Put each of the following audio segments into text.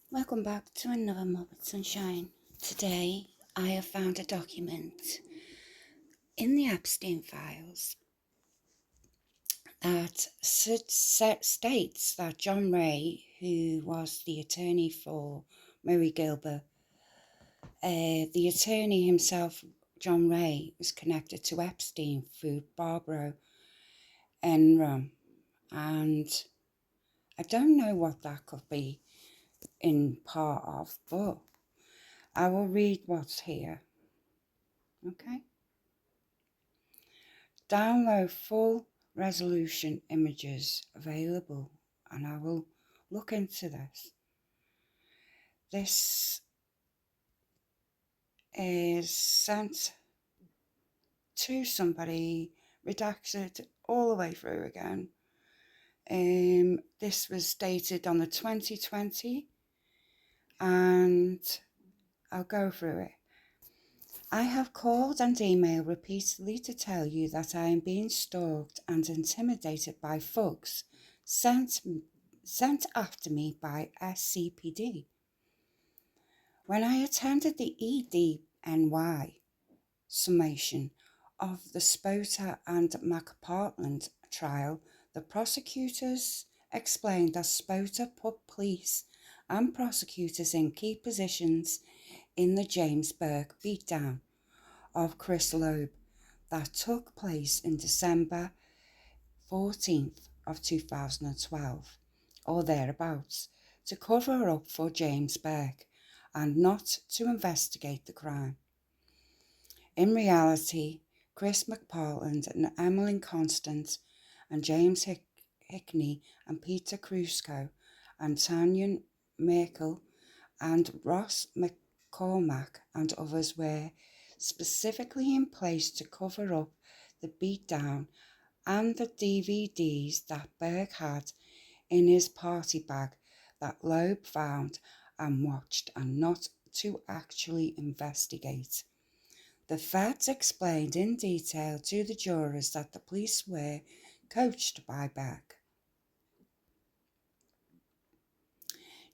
Welcome back to another Morbid Sunshine. Today I have found a document in the Epstein files that states that John Ray, who was the attorney for Murray Gilbert, the attorney himself, John Ray, was connected to Epstein through Barbara Enram, and I don't know what that could be in part of, but I will read what's here. Okay. Download full resolution images available, and I will look into this. This is sent to somebody, redacted all the way through again. This was dated on the 2020, and I'll go through it. I have called and emailed repeatedly to tell you that I am being stalked and intimidated by thugs sent after me by SCPD. When I attended the EDNY summation of the Spota and McPartland trial, the prosecutors explained that Spota put police and prosecutors in key positions in the James Burke beatdown of Chris Loeb that took place in December 14th of 2012 or thereabouts, to cover up for James Burke and not to investigate the crime. In reality, Chris McPartland and Emmeline Constant and James Hickney and Peter Crusoe and Tanya Merkel and Ross McCormack and others were specifically in place to cover up the beatdown and the DVDs that Burke had in his party bag that Loeb found and watched, and not to actually investigate. The feds explained in detail to the jurors that the police were coached by Burke.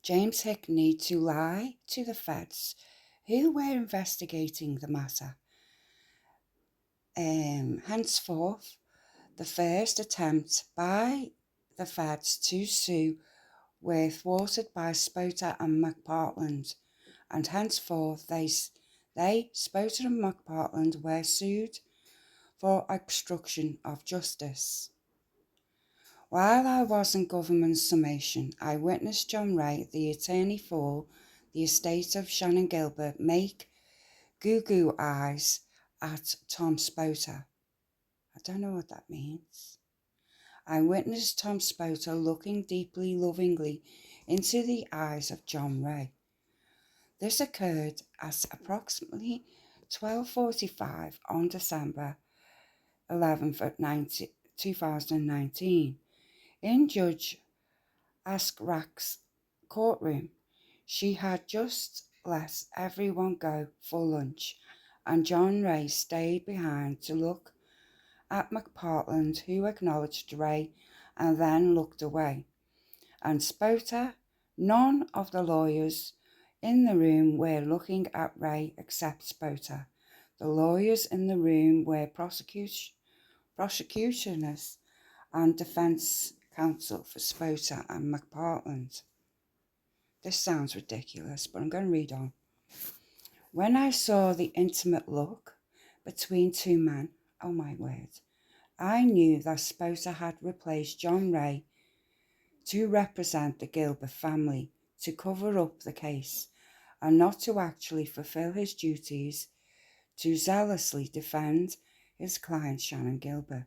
James Hickney to lie to the feds who were investigating the matter. Henceforth, the first attempt by the feds to sue were thwarted by Spota and McPartland, and henceforth they Spota and McPartland, were sued for obstruction of justice. While I was in government summation, I witnessed John Wright, the attorney for the estate of Shannon Gilbert, make goo-goo eyes at Tom Spota. I don't know what that means. I witnessed Tom Spota looking deeply lovingly into the eyes of John Ray. This occurred at approximately 12:45 on December 11th, 2019. In Judge Askrak's courtroom, she had just let everyone go for lunch, and John Ray stayed behind to look at McPartland, who acknowledged Ray and then looked away. And Spota, none of the lawyers in the room were looking at Ray except Spota. The lawyers in the room were prosecutionists and defence counsel for Spota and McPartland. This sounds ridiculous, but I'm going to read on. When I saw the intimate look between two men, oh my word, I knew that Spota had replaced John Ray to represent the Gilbert family, to cover up the case, and not to actually fulfill his duties to zealously defend his client Shannon Gilbert.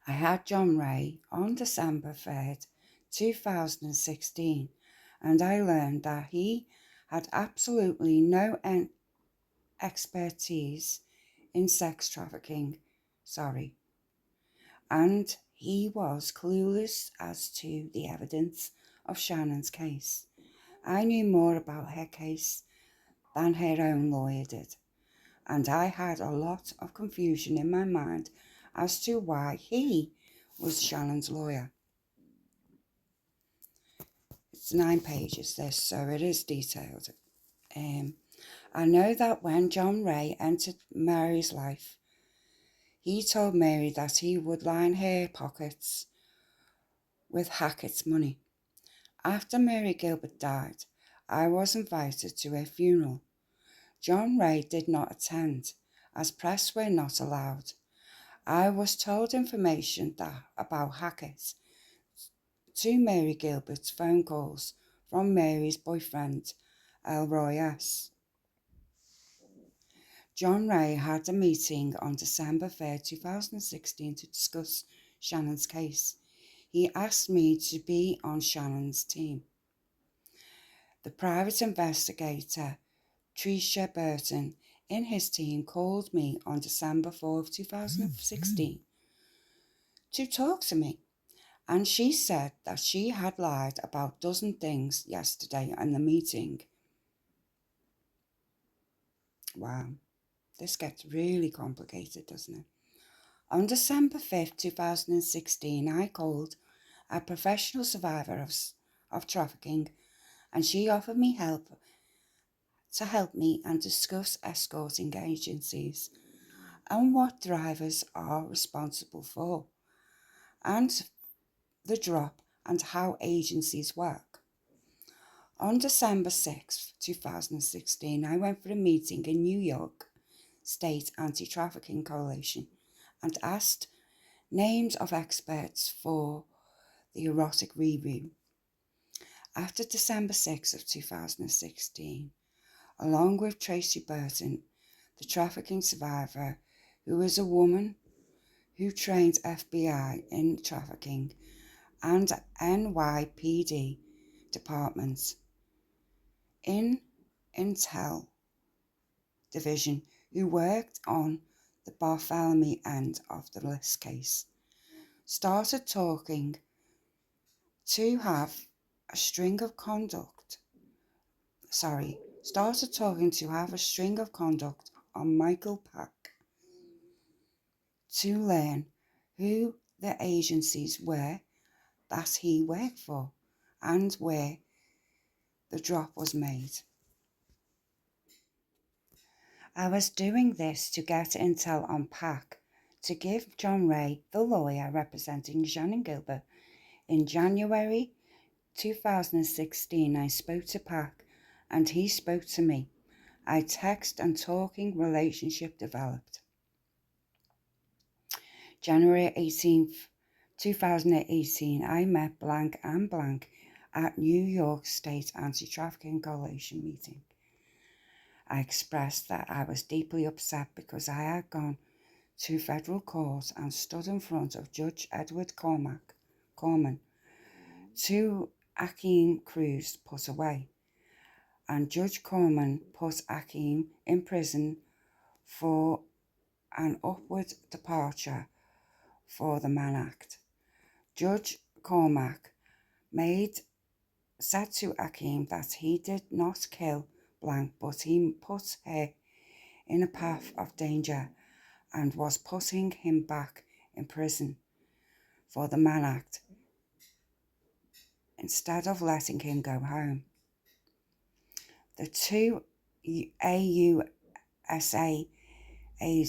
I had John Ray on December 3rd, 2016, and I learned that he had absolutely no expertise in sex trafficking. And he was clueless as to the evidence of Shannon's case. I knew more about her case than her own lawyer did, and I had a lot of confusion in my mind as to why he was Shannon's lawyer. It's 9 pages, this, so it is detailed. I know that when John Ray entered Mary's life, he told Mary that he would line her pockets with Hackett's money. After Mary Gilbert died, I was invited to her funeral. John Ray did not attend, as press were not allowed. I was told information about Hackett to Mary Gilbert's phone calls from Mary's boyfriend, Elroy S. John Ray had a meeting on December 3rd, 2016 to discuss Shannon's case. He asked me to be on Shannon's team. The private investigator, Tricia Burton, in his team called me on December 4th, 2016 to talk to me, and she said that she had lied about a dozen things yesterday in the meeting. Wow, this gets really complicated, doesn't it? On December 5th, 2016, I called a professional survivor of trafficking, and she offered me help me and discuss escorting agencies and what drivers are responsible for, and the drop and how agencies work. On December 6th, 2016, I went for a meeting in New York State Anti-Trafficking Coalition and asked names of experts for the erotic review. After December 6th of 2016, along with Tracy Burton, the trafficking survivor, who is a woman who trained FBI in trafficking and NYPD departments in Intel Division, who worked on the Bartholomew end of the list case, started talking to have a string of conduct on Michael Pack to learn who the agencies were that he worked for and where the drop was made. I was doing this to get intel on Pack to give John Ray, the lawyer representing Shannon Gilbert. In January 2016, I spoke to Pack and he spoke to me. A text and talking relationship developed. January 18th, 2018, I met blank and blank at New York State Anti-Trafficking Coalition meeting. I expressed that I was deeply upset because I had gone to federal court and stood in front of Judge Edward Corman to Akeem Cruz put away, and Judge Corman put Akeem in prison for an upward departure for the Mann Act. Judge Cormack said to Akeem that he did not kill blank, but he put her in a path of danger and was putting him back in prison for the Mann Act instead of letting him go home. The two AUSAs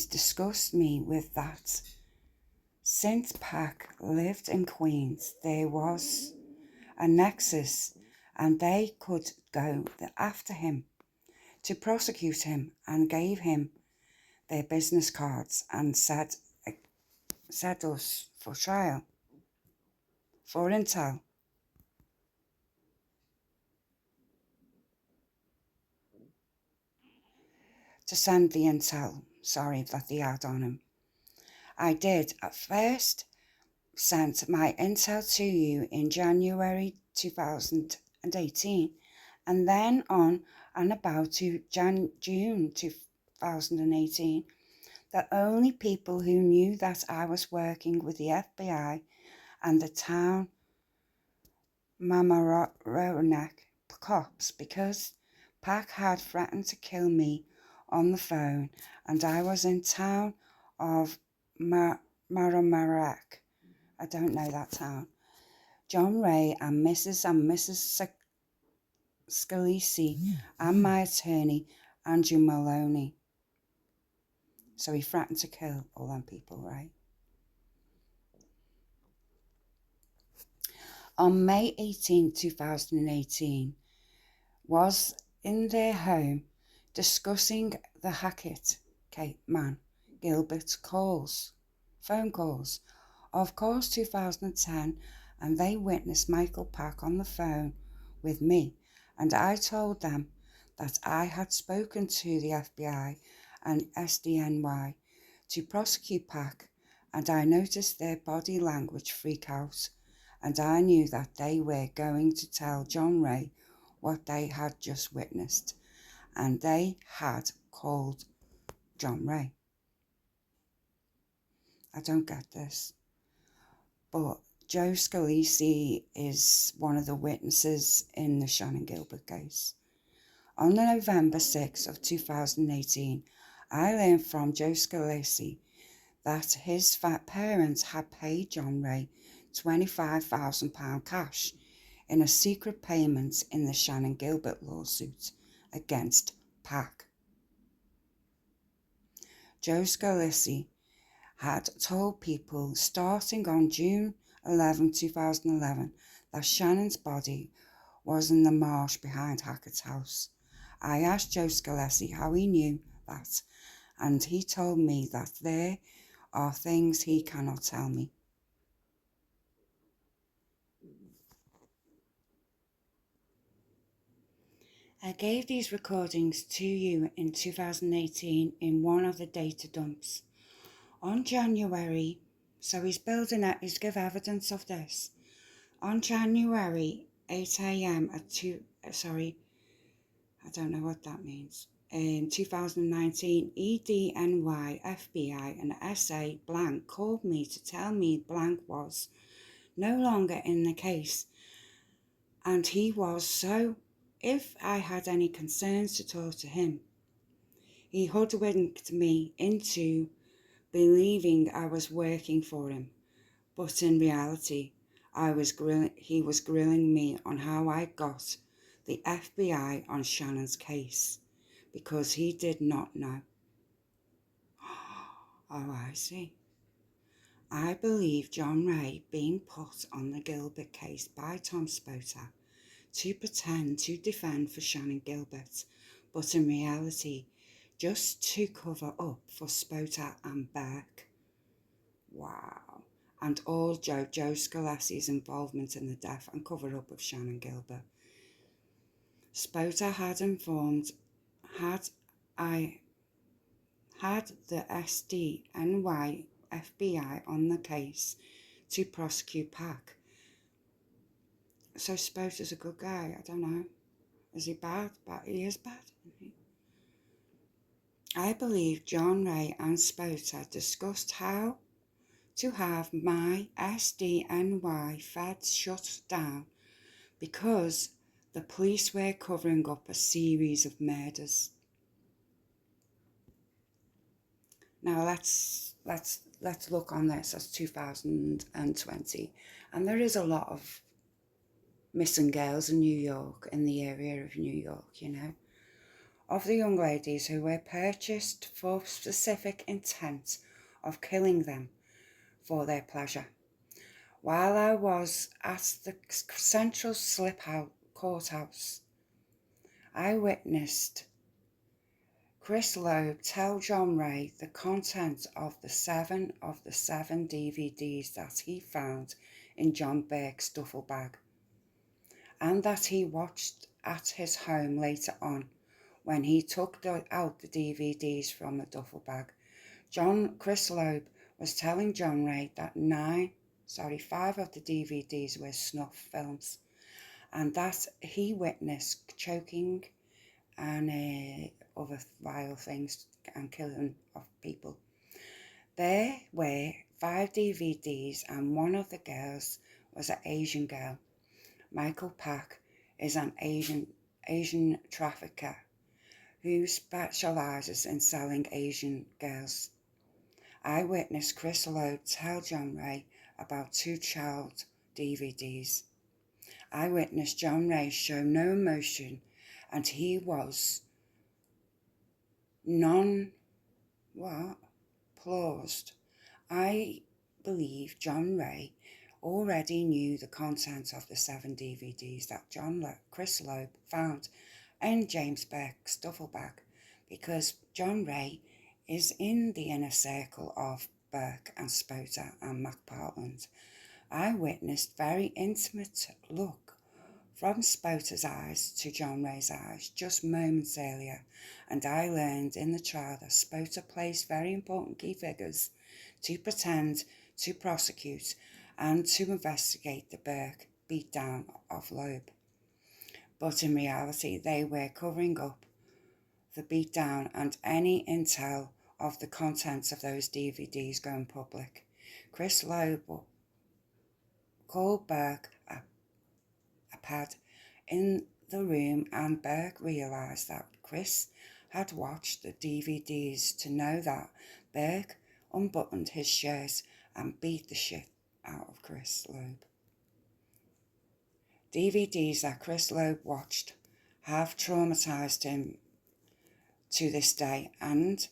discussed me with that. Since Pack lived in Queens, there was a nexus and they could go after him to prosecute him, and gave him their business cards and set us for trial for intel. To send the intel, that they had on him. I did at first sent my intel to you in January 2018, and then on and about to June 2018, the only people who knew that I was working with the FBI and the town Mamaroneck cops, because Pack had threatened to kill me on the phone, and I was in town of Mamaroneck. I don't know that town. John Ray and Mrs. Scalise and my attorney, Andrew Maloney. So he threatened to kill all them people, right? On May 18, 2018, was in their home discussing the Hackett man, Gilbert's phone calls, of course 2010, and they witnessed Michael Pack on the phone with me, and I told them that I had spoken to the FBI and SDNY to prosecute Pack, and I noticed their body language freak out, and I knew that they were going to tell John Ray what they had just witnessed, and they had called John Ray. I don't get this, but Joe Scalise is one of the witnesses in the Shannon Gilbert case. On November 6th of 2018, I learned from Joe Scalise that his parents had paid John Ray £25,000 cash in a secret payment in the Shannon Gilbert lawsuit against Pack. Joe Scalise had told people starting on June 11, 2011, that Shannon's body was in the marsh behind Hackett's house. I asked Joe Scalise how he knew that, and he told me that there are things he cannot tell me. I gave these recordings to you in 2018 in one of the data dumps. On January, so he's building it, he's give evidence of this. On January 8 a.m. I don't know what that means. In 2019, EDNY, FBI and SA blank called me to tell me blank was no longer in the case, and he was, so if I had any concerns to talk to him. He hoodwinked me into believing I was working for him, but in reality, he was grilling me on how I got the FBI on Shannon's case, because he did not know. Oh, I see. I believe John Ray being put on the Gilbert case by Tom Spota to pretend to defend for Shannon Gilbert, but in reality, just to cover up for Spota and Beck. Wow. And all Joe Scalise's involvement in the death and cover-up of Shannon Gilbert. Spota had the SDNY FBI on the case to prosecute Pack. So Spota's a good guy, I don't know. Is he bad? But he is bad, isn't he? I believe John Ray and Spota discussed how to have my SDNY feds shut down because the police were covering up a series of murders. Now let's look on this as 2020, and there is a lot of missing girls in New York, in the area of New York, you know, of the young ladies who were purchased for specific intent of killing them for their pleasure. While I was at the Central Courthouse, I witnessed Chris Loeb tell John Ray the content of the seven DVDs that he found in John Burke's duffel bag, and that he watched at his home later on when he took out the DVDs from the duffel bag. Chris Loeb was telling John Ray that 5 of the DVDs were snuff films, and that he witnessed choking and other vile things and killing of people. There were 5 DVDs, and one of the girls was an Asian girl. Michael Pack is an Asian trafficker who specialises in selling Asian girls. I witnessed Chris Loeb tell John Ray about 2 child DVDs. I witnessed John Ray show no emotion, and he was paused. I believe John Ray already knew the content of the 7 DVDs that Chris Loeb found in James Burke's duffel bag, because John Ray is in the inner circle of Burke and Spoter and McPartland. I witnessed very intimate look from Spoter's eyes to John Ray's eyes just moments earlier, and I learned in the trial that Spoter placed very important key figures to pretend to prosecute and to investigate the Burke beatdown of Loeb. But in reality, they were covering up the beatdown and any intel of the contents of those DVDs going public. Chris Loeb called Burke a pad in the room, and Burke realised that Chris had watched the DVDs to know that Burke unbuttoned his shirt and beat the shit out of Chris Loeb. DVDs that Chris Loeb watched have traumatised him to this day, and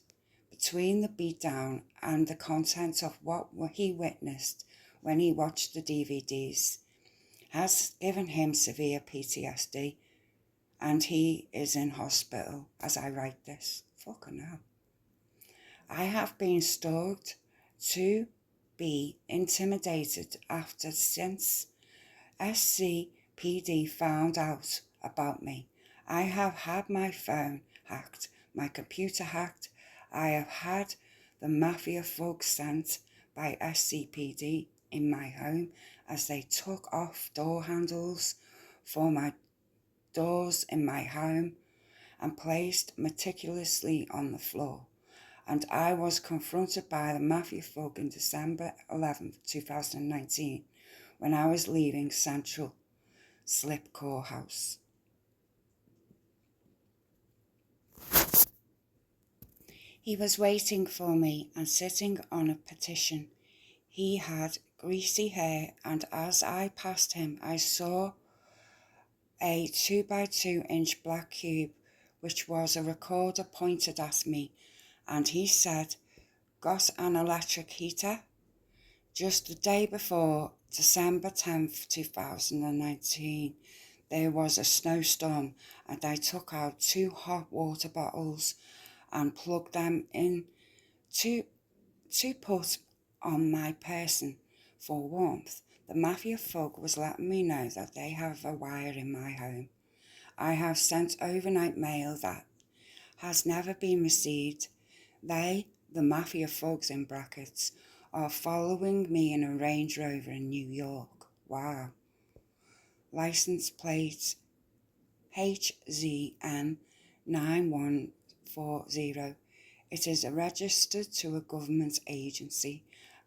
between the beatdown and the content of what he witnessed when he watched the DVDs has given him severe PTSD, and he is in hospital as I write this. Fucking hell. I have been stalked to be intimidated since SCPD found out about me. I have had my phone hacked, my computer hacked. I have had the mafia thugs sent by SCPD in my home as they took off door handles for my doors in my home and placed meticulously on the floor. And I was confronted by the mafia thug in December 11th, 2019, when I was leaving Central Slip Courthouse. He was waiting for me and sitting on a petition. He had greasy hair, and as I passed him, I saw a 2x2-inch black cube, which was a recorder, pointed at me, and he said, "Got an electric heater?" Just the day before, December 10th, 2019, there was a snowstorm, and I took out 2 hot water bottles and plugged them in to put on my person for warmth. The mafia thug was letting me know that they have a wire in my home. I have sent overnight mail that has never been received. They, the mafia thugs in brackets, are following me in a Range Rover in New York. Wow. License plate HZN 9140. It is registered to a government agency.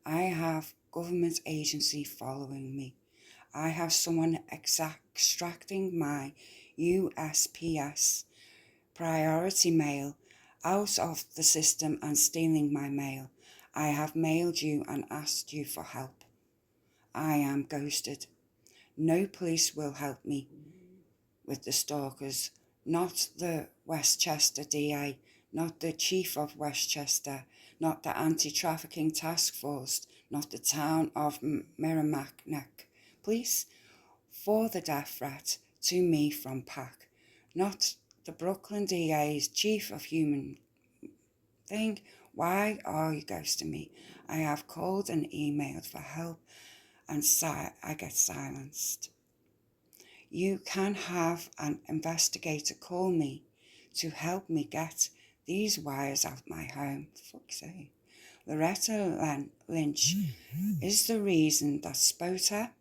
I have government agency following me. I have someone extracting my USPS priority mail out of the system and stealing my mail. I have mailed you and asked you for help. I am ghosted. No police will help me with the stalkers, not the Westchester DA, not the Chief of Westchester, not the Anti-Trafficking Task Force, not the town of Merrimack Police, for the death threat to me from PAC, not the Brooklyn DA's Chief of Human Thing. Why are you ghosting me? I have called and emailed for help, and I get silenced. You can have an investigator call me to help me get these wires out my home. Fuck's sake. Loretta Lynch is the reason that Spoter,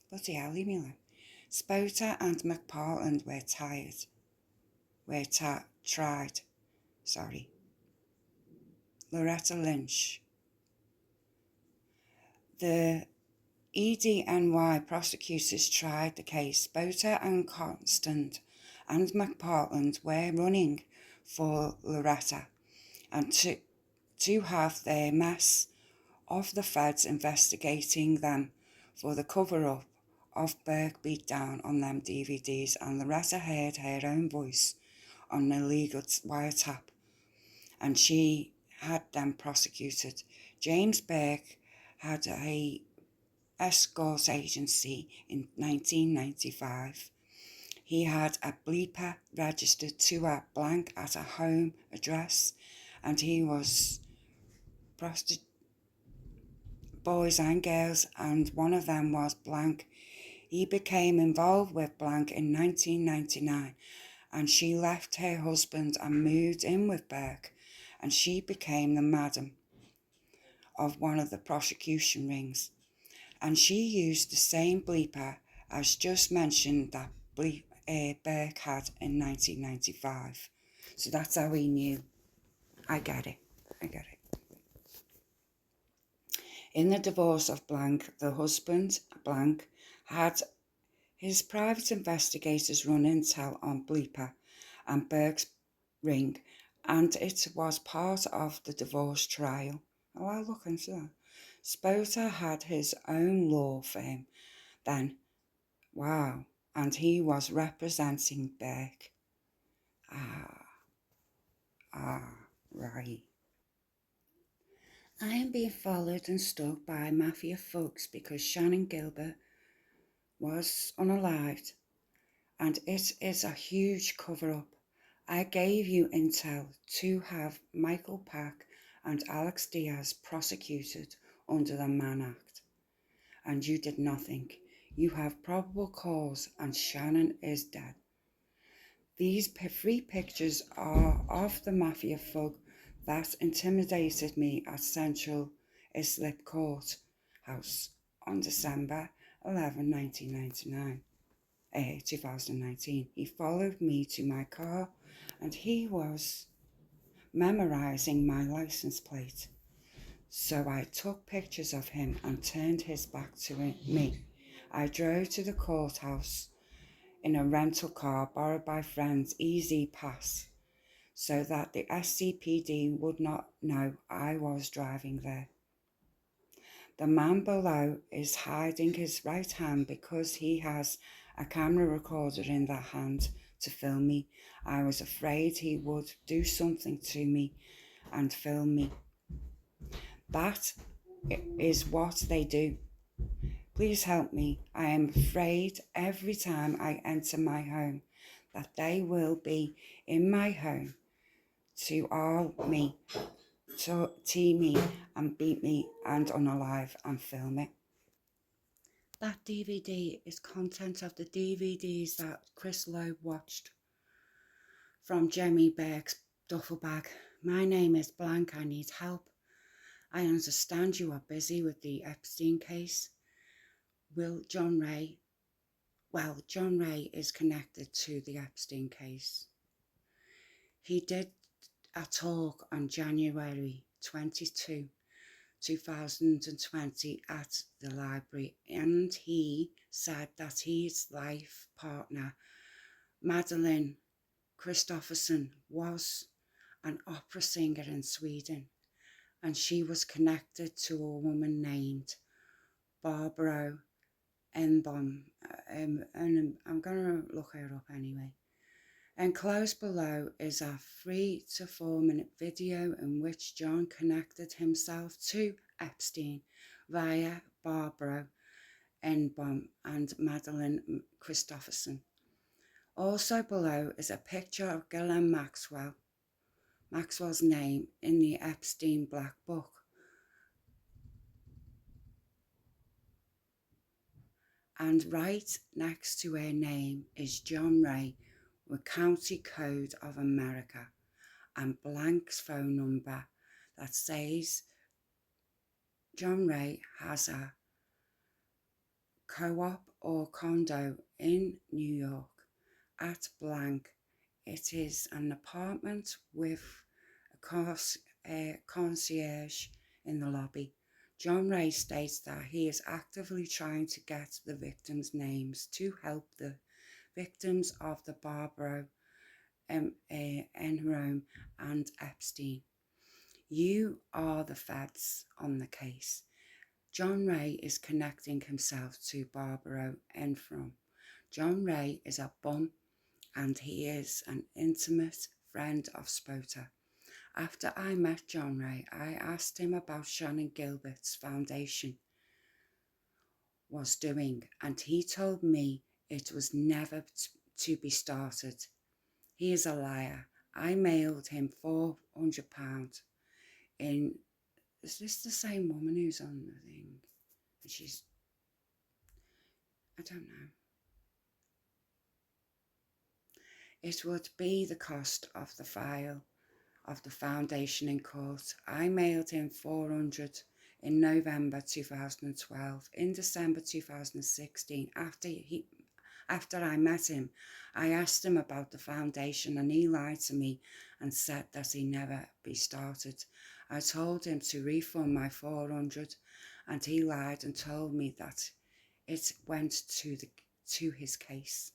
bloody hell, leave me alone. Spoter and McPartland were tried. Loretta Lynch. The EDNY prosecutors tried the case. Spoter and Constant and McPartland were running for Loretta, and to have their mess of the feds investigating them for the cover-up of Burke beat down on them DVDs, and Loretta heard her own voice on an illegal wiretap, and she had them prosecuted. James Burke had a escort agency in 1995. He had a bleeper registered to a blank at a home address, and he was boys and girls, and one of them was blank. He became involved with blank in 1999, and she left her husband and moved in with Burke, and she became the madam of one of the prosecution rings, and she used the same bleeper as just mentioned that Burke had in 1995. So that's how he knew. I get it. In the divorce of blank, the husband, blank, had his private investigators run intel on bleeper and Burke's ring, and it was part of the divorce trial. Oh, I'll look into that. Spota had his own law firm then. Wow. And he was representing Burke. Right. I am being followed and stalked by mafia thugs because Shannon Gilbert was unalived, and it is a huge cover-up. I gave you intel to have Michael Pack and Alex Diaz prosecuted under the Mann Act, and you did nothing. You have probable cause, and Shannon is dead. These 3 pictures are of the mafia thug that intimidated me at Central Islip Court House on December 11, 2019. He followed me to my car, and he was memorizing my license plate. So I took pictures of him and turned his back to me. I drove to the courthouse in a rental car borrowed by friends, Easy Pass, so that the SCPD would not know I was driving there. The man below is hiding his right hand because he has a camera recorder in that hand to film me. I was afraid he would do something to me and film me. That is what they do. Please help me. I am afraid every time I enter my home that they will be in my home to all me, to tee me and beat me and unalive and film it. That DVD is content of the DVDs that Chris Loeb watched from Jemmy Burke's duffel bag. My name is blank. I need help. I understand you are busy with the Epstein case. John Ray is connected to the Epstein case. He did a talk on January 22, 2020 at the library, and he said that his life partner, Madeline Christofferson, was an opera singer in Sweden, and she was connected to a woman named Barbara Enbom, and I'm going to look her up anyway. And close below is a 3 to 4 minute video in which John connected himself to Epstein via Barbara Enbom and Madeline Christofferson. Also below is a picture of Ghislaine Maxwell's name in the Epstein Black Book. And right next to her name is John Ray with County Code of America and blank's phone number that says John Ray has a co-op or condo in New York at blank. It is an apartment with a concierge in the lobby. John Ray states that he is actively trying to get the victims' names to help the victims of the Barbara Enbom and Epstein. You are the feds on the case. John Ray is connecting himself to Barbara Enfrom. John Ray is a bum and he is an intimate friend of Spota. After I met John Ray, I asked him about Shannon Gilbert's foundation was doing, and he told me it was never to be started. He is a liar. I mailed him £400 in. Is this the same woman who's on the thing? She's, I don't know. It would be the cost of the file of the foundation in court. I mailed him 400 in November 2012. In December 2016, after I met him, I asked him about the foundation and he lied to me and said that he never be started. I told him to refund my 400 and he lied and told me that it went to his case.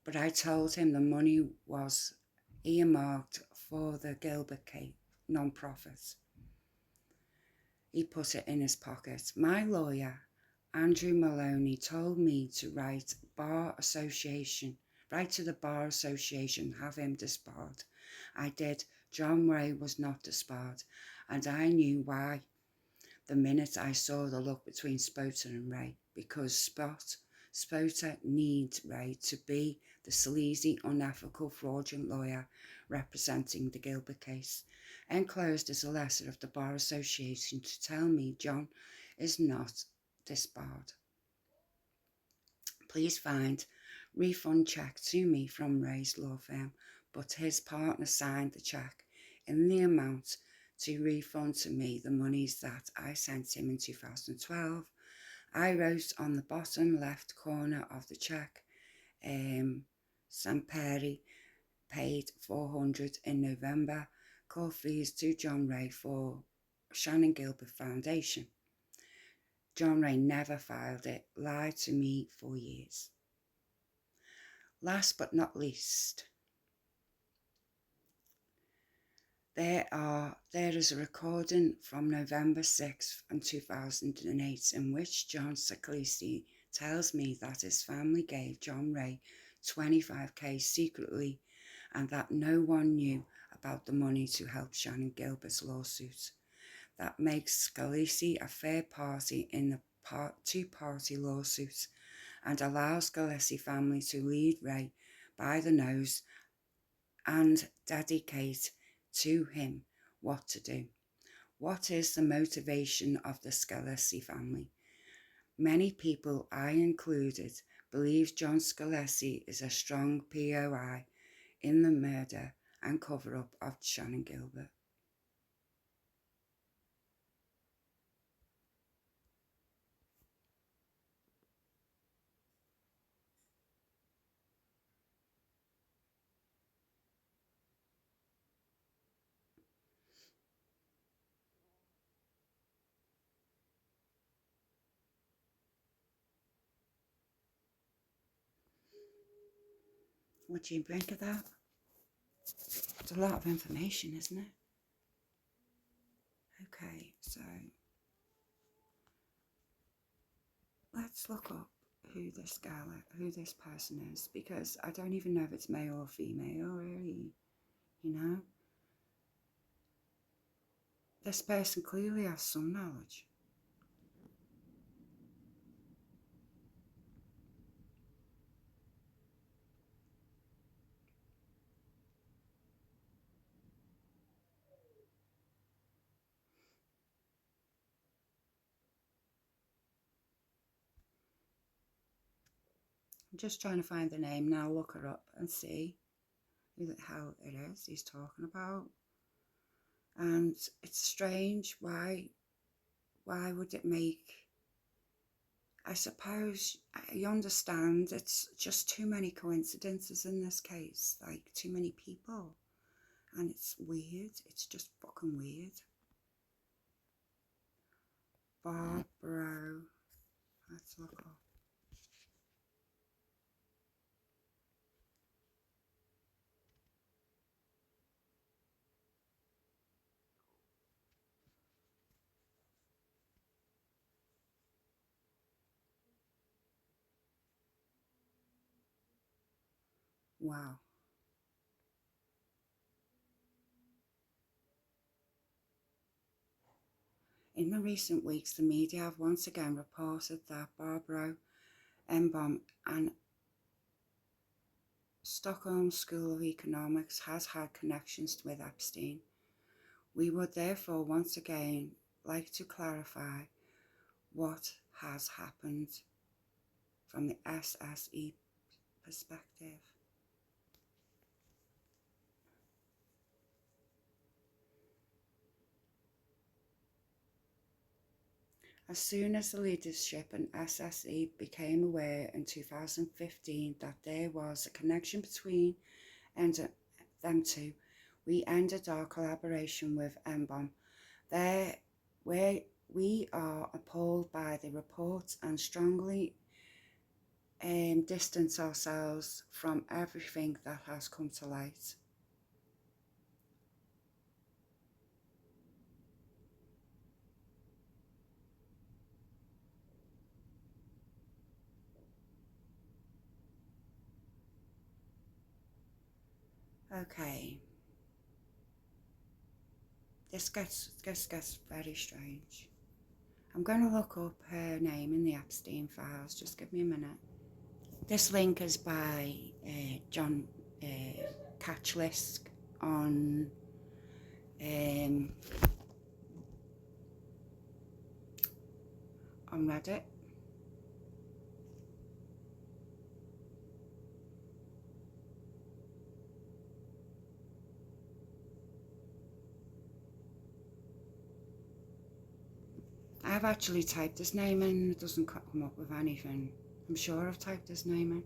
But I told him the money was earmarked for the Gilbert case non-profit. He put it in his pocket. My lawyer, Andrew Maloney, told me to write to the Bar Association, have him disbarred. I did. John Ray was not disbarred, and I knew why the minute I saw the look between Spota and Ray, because Spota needs Ray to be the sleazy, unethical, fraudulent lawyer representing the Gilbert case. Enclosed is a letter of the Bar Association to tell me John is not disbarred. Please find refund cheque to me from Ray's law firm, but his partner signed the cheque in the amount to refund to me the monies that I sent him in 2012. I wrote on the bottom left corner of the cheque, Samperi paid 400 in November, call fees to John Ray for Shannon Gilbert Foundation. John Ray never filed it, lied to me for years. Last but not least, there is a recording from November 6th, 2008 in which John Scalise tells me that his family gave John Ray 25k secretly and that no one knew about the money to help Shannon Gilbert's lawsuit. That makes Scalise a fair party in the two-party lawsuit and allows Scalise family to lead Ray by the nose and dedicate to him what to do. What is the motivation of the Scalise family? Many people, I included, believe John Scalise is a strong POI in the murder and cover-up of Shannon Gilbert. What do you think of that? It's a lot of information, isn't it? Okay, so let's look up who this person is, because I don't even know if it's male or female, really, you know? This person clearly has some knowledge. I'm just trying to find the name now, look her up and see who the hell it is he's talking about. And it's strange, why would it make, I suppose, I understand it's just too many coincidences in this case, like too many people, and it's weird, it's just fucking weird. Barbara, let's look up. Wow. In the recent weeks, the media have once again reported that Barbara Embaum, an Stockholm School of Economics, has had connections with Epstein. We would therefore once again like to clarify what has happened from the SSE perspective. As soon as the leadership and SSE became aware in 2015 that there was a connection between them two, we ended our collaboration with Embaum. There, where we are appalled by the reports and strongly distance ourselves from everything that has come to light. Okay, this gets very strange. I'm going to look up her name in the Epstein files. Just give me a minute. This link is by John Catchlisk on Reddit. I've actually typed his name in, it doesn't come up with anything. I'm sure I've typed his name in.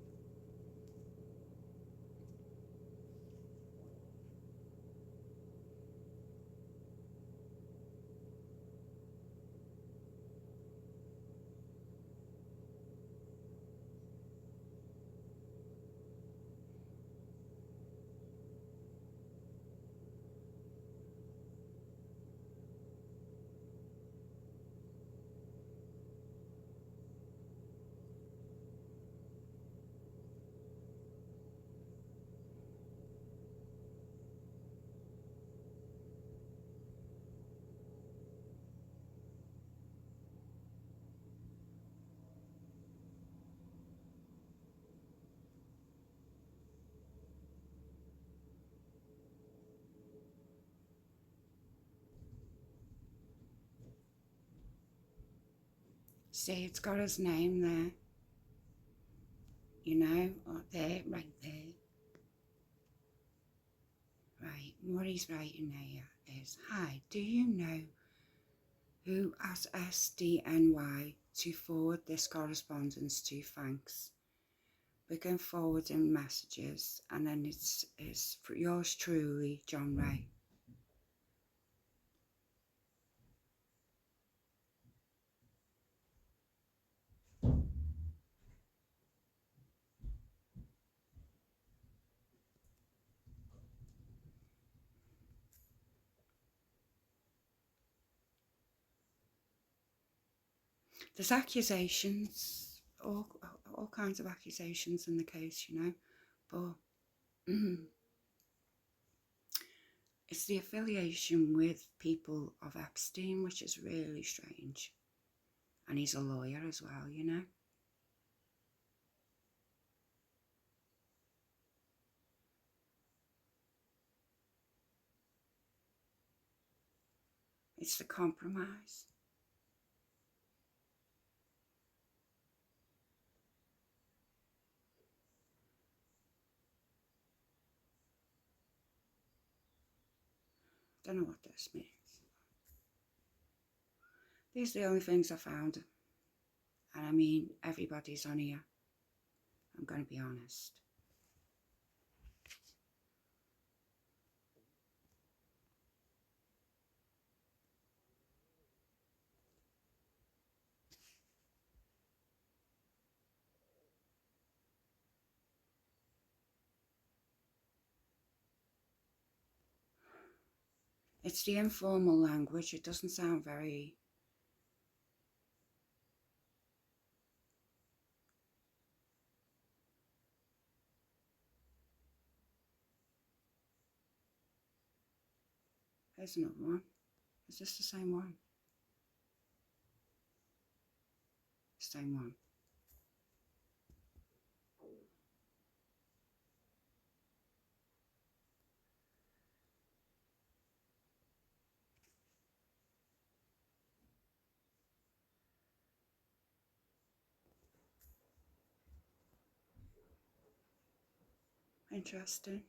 See, it's got his name there. You know, there, right there. Right, what he's writing here is, hi, do you know who at SDNY to forward this correspondence to? Thanks. Begin forwarding messages, and then it's for yours truly, John Ray. There's accusations, all kinds of accusations in the case, you know, but it's the affiliation with people of Epstein, which is really strange. And he's a lawyer as well, you know. It's the compromise. Don't know what this means. These are the only things I found. And I mean, everybody's on here. I'm going to be honest. It's the informal language. It doesn't sound very... Here's another one. Is this the same one? Same one. Interesting.